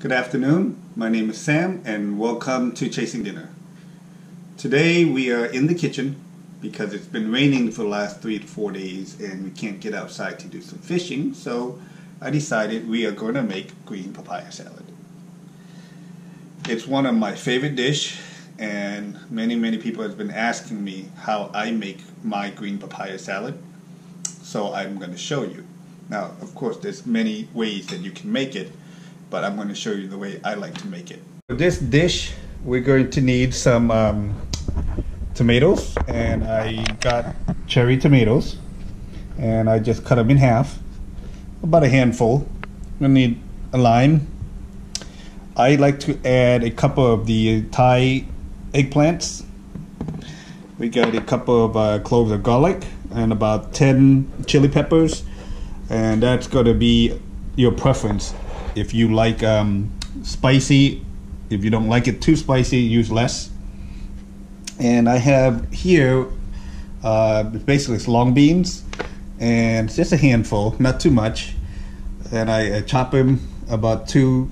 Good afternoon, my name is Sam and welcome to Chasing Dinner. Today we are in the kitchen because it's been raining for the last 3 to 4 days and we can't get outside to do some fishing, so I decided we are going to make green papaya salad. It's one of my favorite dish and many people have been asking me how I make my green papaya salad, so I'm going to show you. Now of course there's many ways that you can make it, but I'm going to show you the way I like to make it. For this dish, we're going to need some tomatoes, and I got cherry tomatoes, and I just cut them in half, about a handful. We're going to need a lime. I like to add a couple of the Thai eggplants. We got a couple of cloves of garlic and about 10 chili peppers, and that's going to be your preference. If you like spicy, if you don't like it too spicy, use less. And I have here basically it's long beans, and it's just a handful, not too much. And I chop them about 2-3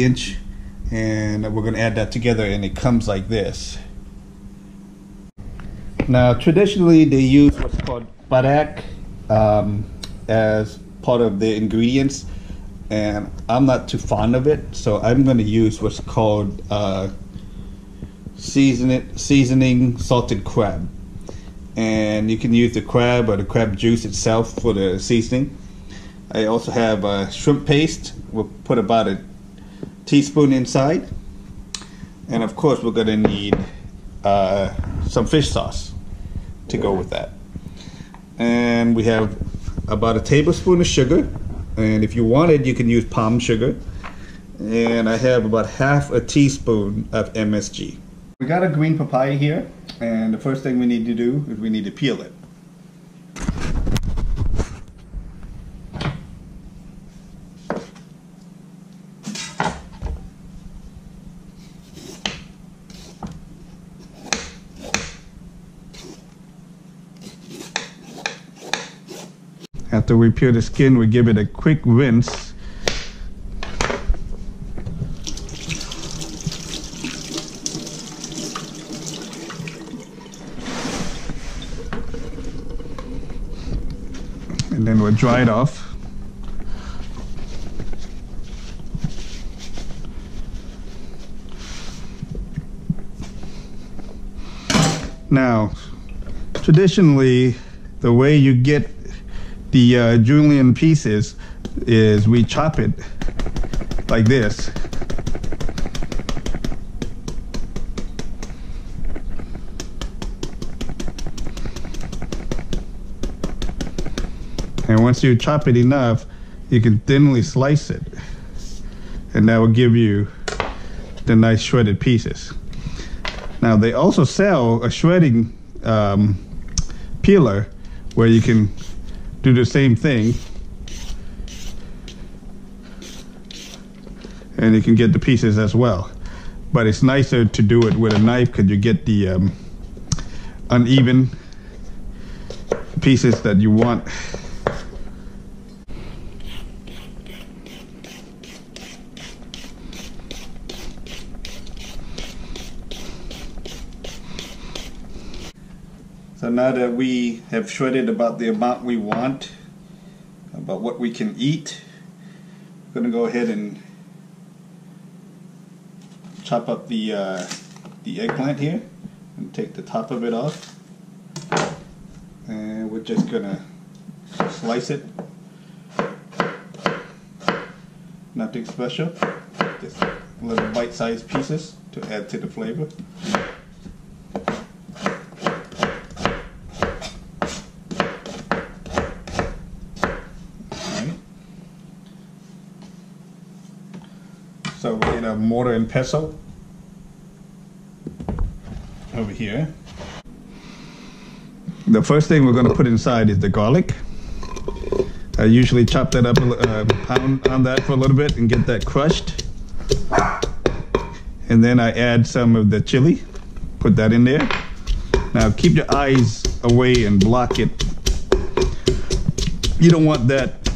inch, and we're going to add that together, and it comes like this. Now traditionally they use what's called badak as part of the ingredients, and I'm not too fond of it, so I'm going to use what's called seasoning salted crab. And you can use the crab or the crab juice itself for the seasoning. I also have shrimp paste. We'll put about a teaspoon inside, and of course we're going to need some fish sauce to go with that. And we have about a tablespoon of sugar, and if you wanted you can use palm sugar, and I have about half a teaspoon of MSG. We got a green papaya here, and the first thing we need to do is we need to peel it. After we peel the skin, we give it a quick rinse. And then we'll dry it off. Now, traditionally, the way you get the julienne pieces is we chop it like this. And once you chop it enough, you can thinly slice it, and that will give you the nice shredded pieces. Now they also sell a shredding peeler where you can do the same thing, and you can get the pieces as well. But it's nicer to do it with a knife because you get the uneven pieces that you want. So now that we have shredded about the amount we want, about what we can eat, I'm going to go ahead and chop up the eggplant here and take the top of it off. And we're just going to slice it. Nothing special, just little bite-sized pieces to add to the flavor. So we need a mortar and pestle over here. The first thing we're going to put inside is the garlic. I usually chop that up, pound on that for a little bit and get that crushed. And then I add some of the chili, put that in there. Now keep your eyes away and block it. You don't want that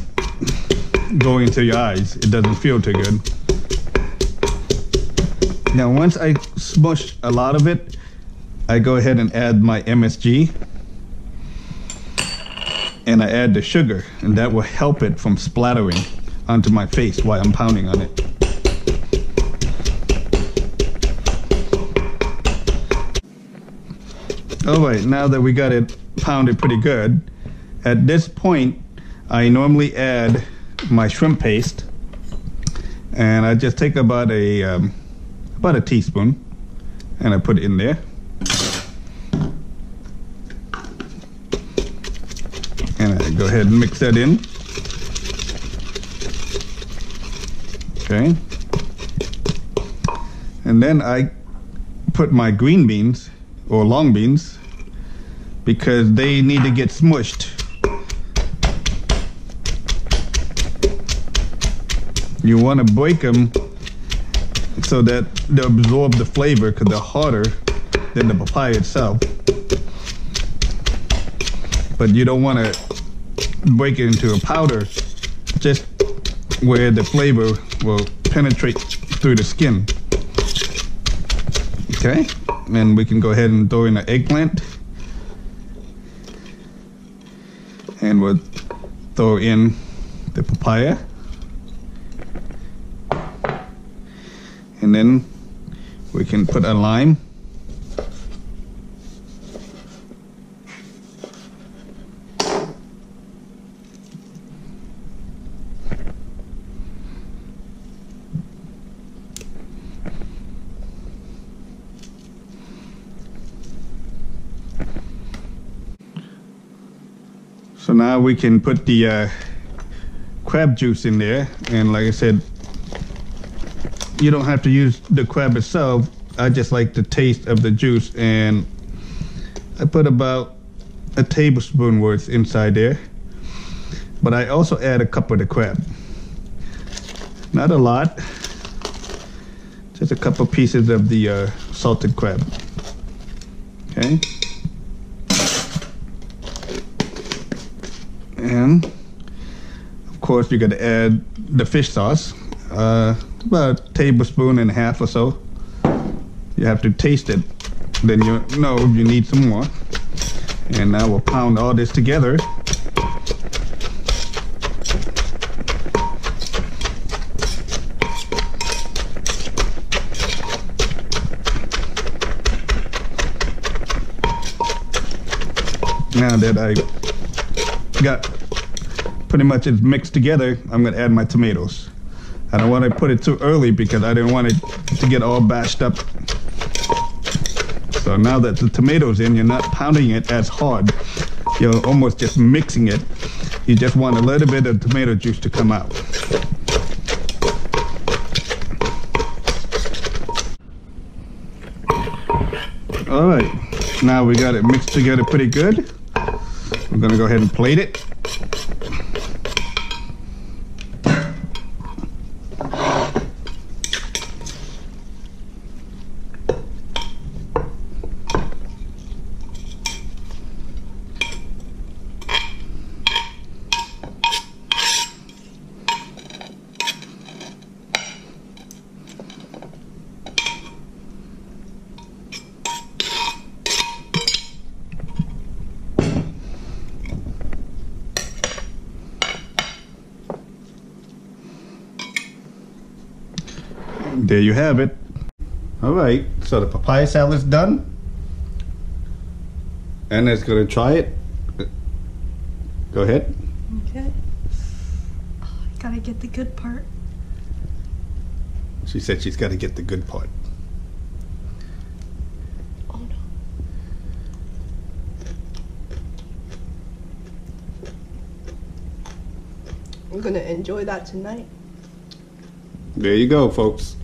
going into your eyes. It doesn't feel too good. Now once I smush a lot of it, I go ahead and add my MSG. And I add the sugar, and that will help it from splattering onto my face while I'm pounding on it. Alright, now that we got it pounded pretty good, at this point I normally add my shrimp paste, and I just take about a teaspoon and I put it in there. And I go ahead and mix that in. Okay. And then I put my green beans or long beans because they need to get smushed. You want to break them so that they absorb the flavor because they're harder than the papaya itself. But you don't want to break it into a powder, just where the flavor will penetrate through the skin. Okay, and we can go ahead and throw in the eggplant, and we'll throw in the papaya, and then we can put a lime. So now we can put the crab juice in there, and like I said, you don't have to use the crab itself. I just like the taste of the juice, and I put about a tablespoon worth inside there. But I also add a cup of the crab. Not a lot, just a couple pieces of the salted crab. Okay. And of course you got to add the fish sauce, about a tablespoon and a half or so. You have to taste it, then you know you need some more. And now we'll pound all this together. Now that I got pretty much it's mixed together, I'm gonna add my tomatoes. I don't want to put it too early because I didn't want it to get all bashed up. So now that the tomatoes in, you're not pounding it as hard. You're almost just mixing it. You just want a little bit of tomato juice to come out. All right, now we got it mixed together pretty good. We're gonna go ahead and plate it. There you have it. All right, so the papaya salad's done. Anna's gonna try it. Go ahead. Okay. Oh, I gotta get the good part. She said she's gotta get the good part. Oh no. I'm gonna enjoy that tonight. There you go, folks.